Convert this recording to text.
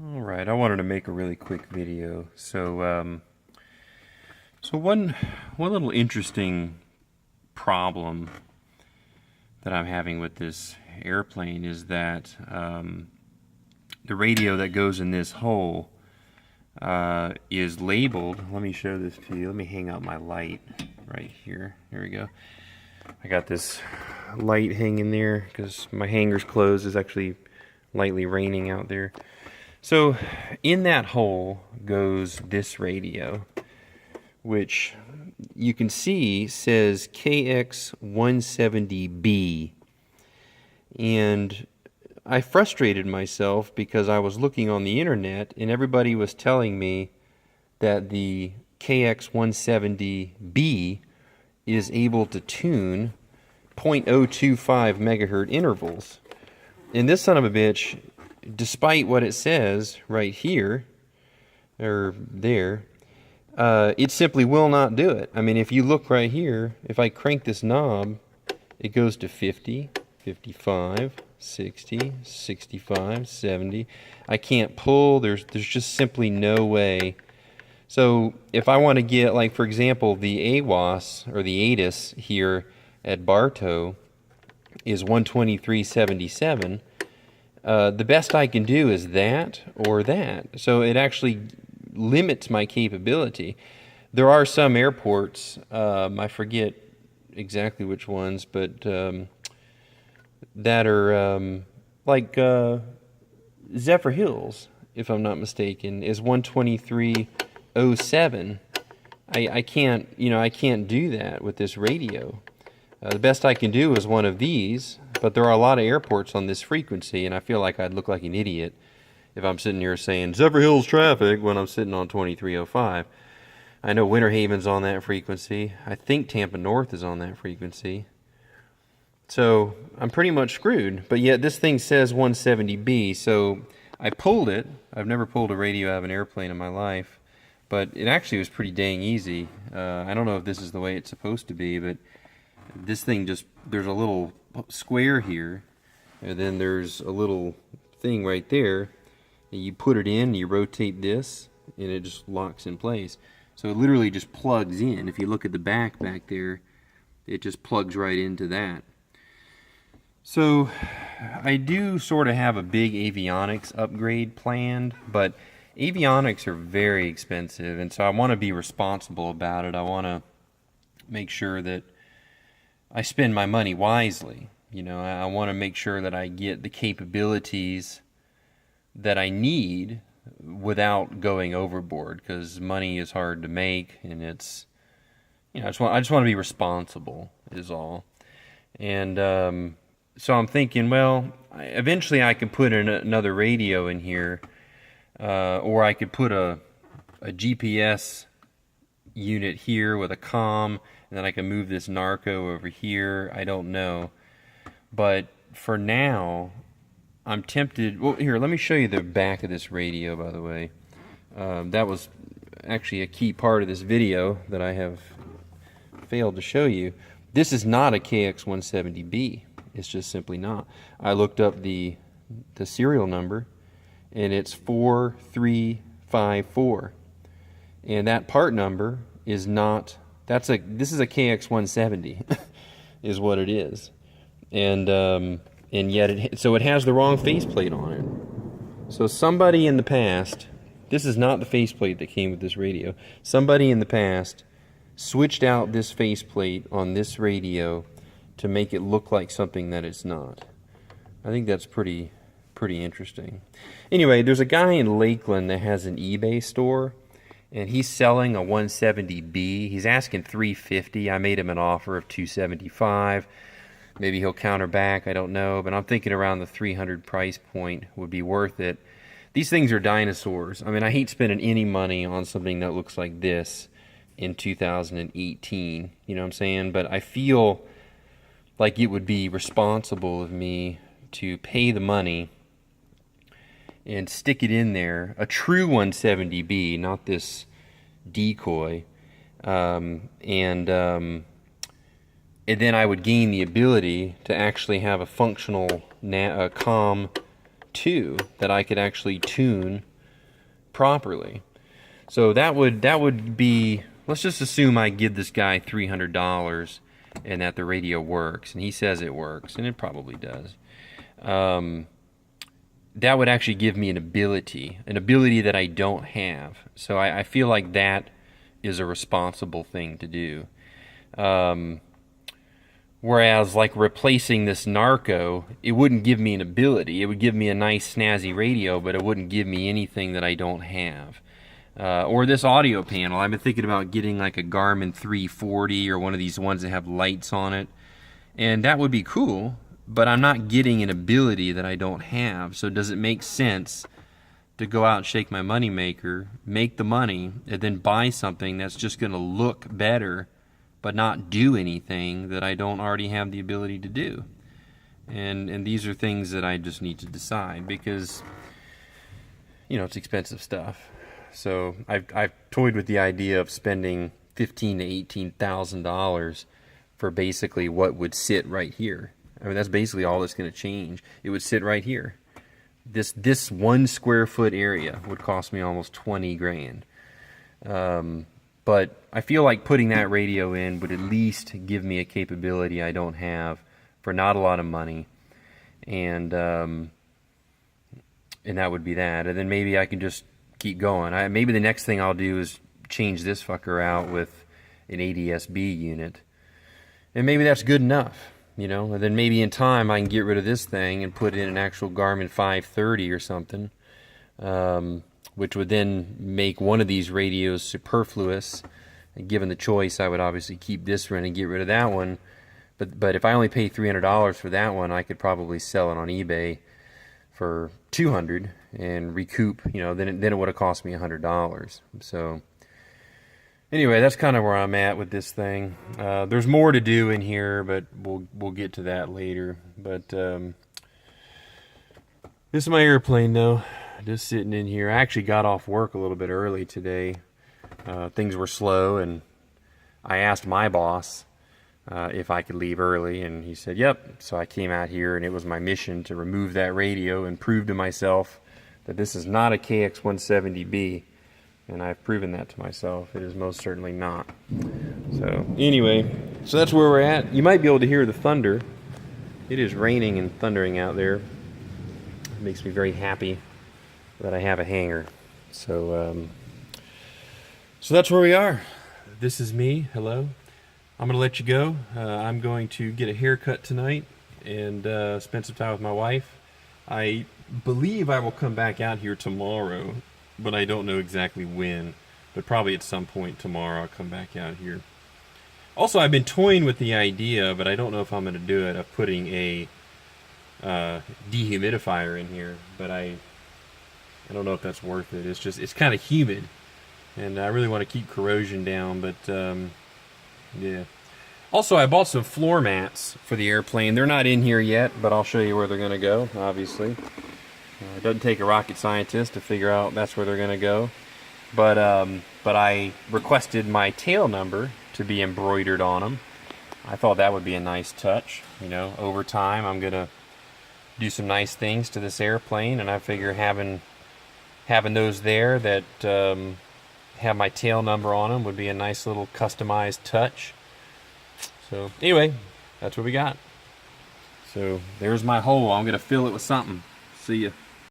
All right, I wanted to make a really quick video. So one little interesting problem that I'm having with this airplane is that the radio that goes in this hole is labeled. Let me show this to you. Let me hang out my light right here. Here we go. I got this light hanging there because my hanger's closed. It's actually lightly raining out there. So in that hole goes this radio, which you can see says KX170B. And I frustrated myself because I was looking on the internet and everybody was telling me that the KX170B is able to tune 0.025 megahertz intervals. And this son of a bitch, despite what it says right here, or there, it simply will not do it. I mean, if you look right here, if I crank this knob, it goes to 50, 55, 60, 65, 70. I can't pull. There's just simply no way. So if I want to get, like, for example, the AWAS, or the ATIS here at Bartow is 123.77. The best I can do is that or that. So it actually limits my capability. There are some airports, I forget exactly which ones, but that are like Zephyr Hills, if I'm not mistaken, is 123.07. I can't, I can't do that with this radio. The best I can do is one of these, but there are a lot of airports on this frequency, and I feel like I'd look like an idiot if I'm sitting here saying Zephyr Hills traffic when I'm sitting on 2305. I know Winter Haven's on that frequency. I think Tampa North is on that frequency. So I'm pretty much screwed, but yet this thing says 170B, so I pulled it. I've never pulled a radio out of an airplane in my life, but it actually was pretty dang easy. I don't know if this is the way it's supposed to be, but this thing just, there's a little square here, and then there's a little thing right there, and you put it in, you rotate this, and it just locks in place. So it literally just plugs in. If you look at the back there, it just plugs right into that. So I do sort of have a big avionics upgrade planned, but avionics are very expensive, and so I want to be responsible about it. I want to make sure that I spend my money wisely. I want to make sure that I get the capabilities that I need without going overboard, because money is hard to make, and it's, I just want to be responsible is all. And so I'm thinking, well, eventually I could put another radio in here, or I could put a GPS unit here with a comm, and then I can move this narco over here. I don't know. But for now, I'm tempted. Well, here, let me show you the back of this radio, by the way. That was actually a key part of this video that I have failed to show you. This is not a KX170B. It's just simply not. I looked up the serial number, and it's 4354. And that part number is not, this is a KX170 is what it is. And yet so it has the wrong faceplate on it. So somebody in the past, this is not the faceplate that came with this radio. Somebody in the past switched out this faceplate on this radio to make it look like something that it's not. I think that's pretty interesting. Anyway, there's a guy in Lakeland that has an eBay store, and he's selling a 170B. He's asking $350. I made him an offer of $275. Maybe he'll counter back, I don't know, but I'm thinking around the $300 price point would be worth it. These things are dinosaurs. I mean, I hate spending any money on something that looks like this in 2018, you know what I'm saying? But I feel like it would be responsible of me to pay the money and stick it in there, a true 170B, not this decoy, and then I would gain the ability to actually have a functional COM 2 that I could actually tune properly. So that would be, let's just assume I give this guy $300 and that the radio works, and he says it works, and it probably does. That would actually give me an ability that I don't have. So I feel like that is a responsible thing to do. Whereas like replacing this Narco, it wouldn't give me an ability. It would give me a nice snazzy radio, but it wouldn't give me anything that I don't have. Or this audio panel. I've been thinking about getting like a Garmin 340 or one of these ones that have lights on it. And that would be cool, but I'm not getting an ability that I don't have. So does it make sense to go out and shake my money maker, make the money, and then buy something that's just going to look better but not do anything that I don't already have the ability to do? And these are things that I just need to decide, because it's expensive stuff. So I've toyed with the idea of spending $15,000 to $18,000 for basically what would sit right here. I mean, that's basically all that's going to change. It would sit right here. This 1 square foot area would cost me almost 20 grand. But I feel like putting that radio in would at least give me a capability I don't have for not a lot of money, and that would be that. And then maybe I can just keep going. Maybe the next thing I'll do is change this fucker out with an ADS-B unit, and maybe that's good enough, And then maybe in time I can get rid of this thing and put in an actual Garmin 530 or something, which would then make one of these radios superfluous. And given the choice, I would obviously keep this one and get rid of that one. But if I only pay $300 for that one, I could probably sell it on eBay for $200 and recoup. Then it would have cost me $100. So anyway, that's kind of where I'm at with this thing. There's more to do in here, but we'll get to that later. But this is my airplane, though. Just sitting in here. I actually got off work a little bit early today. Things were slow, and I asked my boss if I could leave early, and he said, yep. So I came out here, and it was my mission to remove that radio and prove to myself that this is not a KX170B, and I've proven that to myself. It is most certainly not. So anyway, so that's where we're at. You might be able to hear the thunder. It is raining and thundering out there. It makes me very happy that I have a hangar. So that's where we are. This is me. Hello. I'm going to let you go. I'm going to get a haircut tonight and spend some time with my wife. I believe I will come back out here tomorrow, but I don't know exactly when. But probably at some point tomorrow I'll come back out here. Also, I've been toying with the idea, but I don't know if I'm going to do it, of putting a dehumidifier in here. But I don't know if that's worth it. It's kind of humid, and I really want to keep corrosion down, but yeah. Also, I bought some floor mats for the airplane. They're not in here yet, but I'll show you where they're going to go, obviously. It doesn't take a rocket scientist to figure out that's where they're going to go. But I requested my tail number to be embroidered on them. I thought that would be a nice touch. Over time I'm going to do some nice things to this airplane, and I figure having those there that have my tail number on them would be a nice little customized touch. So anyway, that's what we got. So there's my hole. I'm going to fill it with something. See ya.